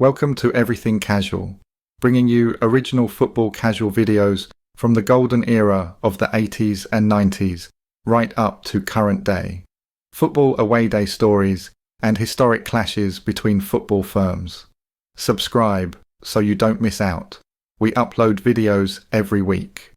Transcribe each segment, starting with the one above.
Welcome to Everything Casual, bringing you original football casual videos from the golden era of the 80s and 90s, right up to current day. Football away day stories and historic clashes between football firms. Subscribe so you don't miss out. We upload videos every week.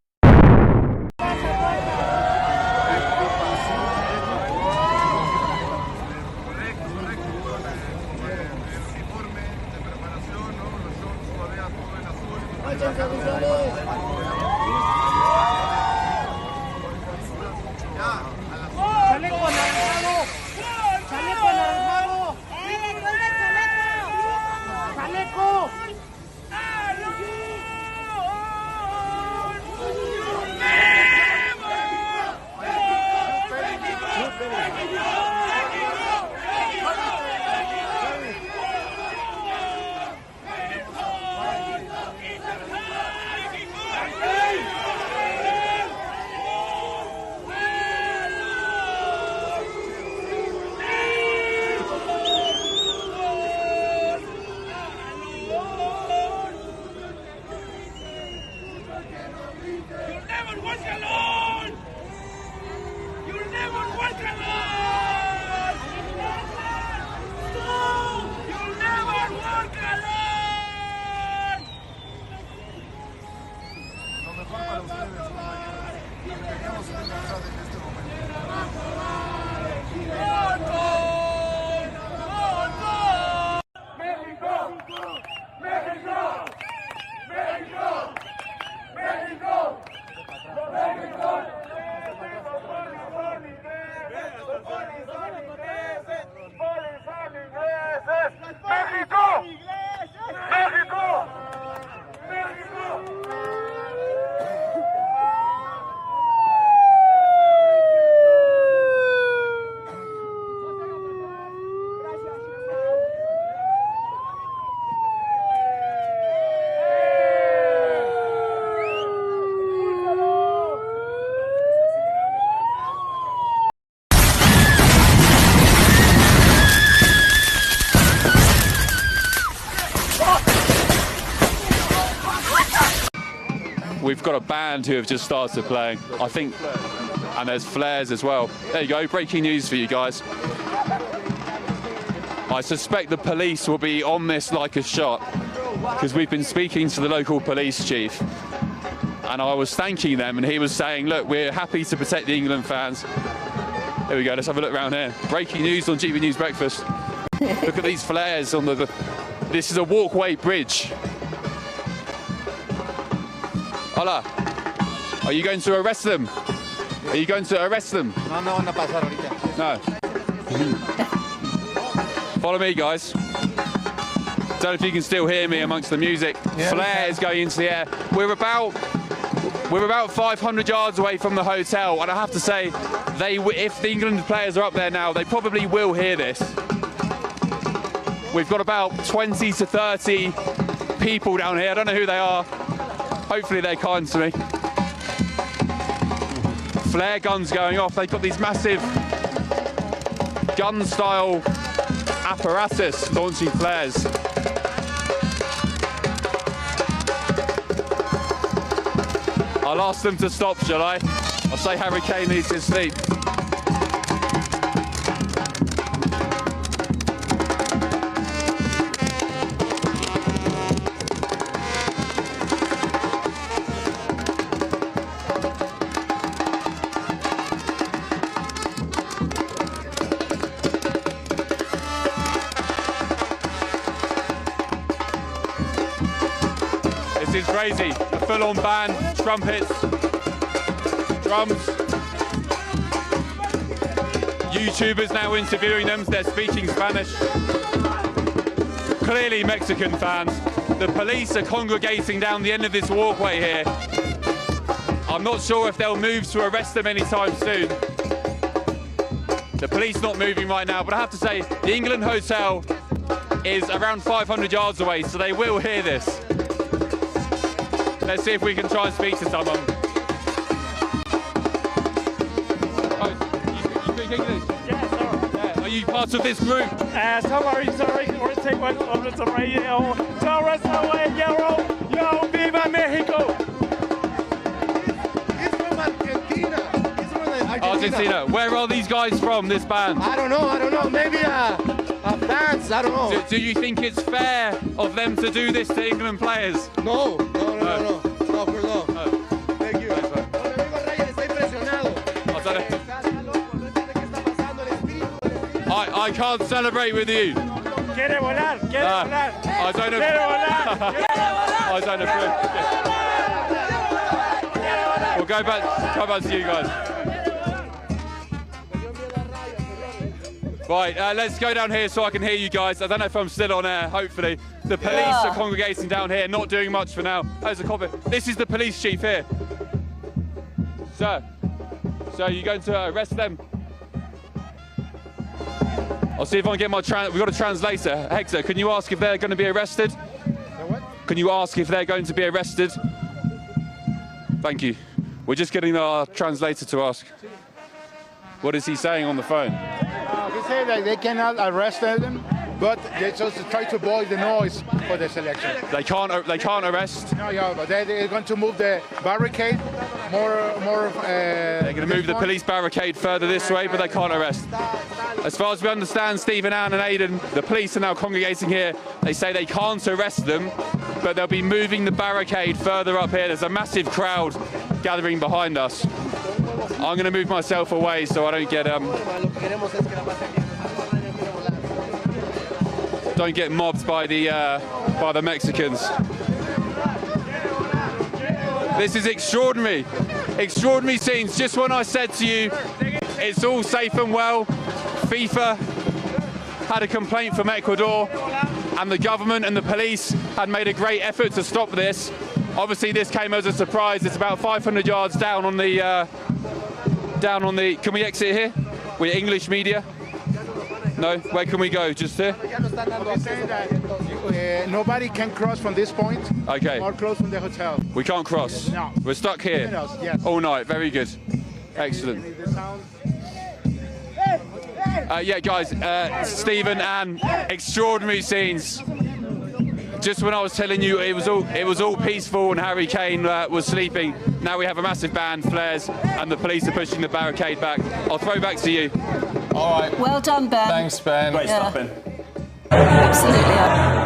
We've got a band who have just started playing, I think, and there's flares as well. There you go, breaking news for you guys. I suspect the police will be on this like a shot, because we've been speaking to the local police chief, and I was thanking them, and he was saying, look, we're happy to protect the England fans. There we go, let's have a look around here. Breaking news on GB News Breakfast. Look at these flares on this is a walkway bridge. Hola, are you going to arrest them? Are you going to arrest them? No van a pasar ahorita. No. Follow me, guys. Don't know if you can still hear me amongst the music. Yeah, Flares going into the air. We're about 500 yards away from the hotel, and I have to say, if the England players are up there now, they probably will hear this. We've got about 20 to 30 people down here. I don't know who they are. Hopefully they're kind to me. Flare guns going off. They've got these massive gun-style apparatus launching flares. I'll ask them to stop, shall I? I'll say Harry Kane needs his sleep. This is crazy. A full-on band, trumpets, drums. YouTubers now interviewing them. They're speaking Spanish. Clearly Mexican fans. The police are congregating down the end of this walkway here. I'm not sure if they'll move to arrest them anytime soon. The police not moving right now, but I have to say, the England Hotel is around 500 yards away, so they will hear this. Let's see if we can try and speak to someone. Oh, you speak English? Yes, sir. Yeah. Are you you part of this group? Sorry, we're taking one over the radio. Torres away, yo, viva Mexico! He's from Argentina. He's from Argentina. Argentina. Where are these guys from, this band? I don't know. Maybe fans, I don't know. Do you think it's fair of them to do this to England players? No, perdón. Thank you. Amigo Reyes está impresionado. I can't celebrate with you. Quiere volar. I don't know. Quiere volar. I don't approve. We'll go back to you guys. Right, let's go down here so I can hear you guys. I don't know if I'm still on air, hopefully. The police are congregating down here, not doing much for now. There's a copy. This is the police chief here. Sir, you're going to arrest them? I'll see if I can get we've got a translator. Hector, can you ask if they're going to be arrested? What? Can you ask if they're going to be arrested? Thank you. We're just getting our translator to ask. What is he saying on the phone? He said that they cannot arrest them, but they just try to avoid the noise for the selection. They can't arrest? No, yeah, but they're going to move the barricade more. They're going to move the police barricade further this way, but they can't arrest. As far as we understand, Stephen, Anne and Aidan, the police are now congregating here. They say they can't arrest them, but they'll be moving the barricade further up here. There's a massive crowd gathering behind us. I'm going to move myself away so I don't get mobbed by the Mexicans. This is extraordinary scenes. Just when I said to you it's all safe and well, FIFA had a complaint from Ecuador and the government and the police had made a great effort to stop this. Obviously this came as a surprise. It's about 500 yards down on the can we exit here? We're English media. No? Where can we go? Just here? He's saying that nobody can cross from this point. Okay. Or close from the hotel. We can't cross. No. We're stuck here. Yes. All night. Very good. Excellent. Yeah, guys. Stephen, Anne, extraordinary scenes. Just when I was telling you it was all peaceful and Harry Kane was sleeping, now we have a massive band, flares, and the police are pushing the barricade back. I'll throw back to you. All right. Well done, Ben. Thanks, Ben. Great stuff, Ben. Absolutely.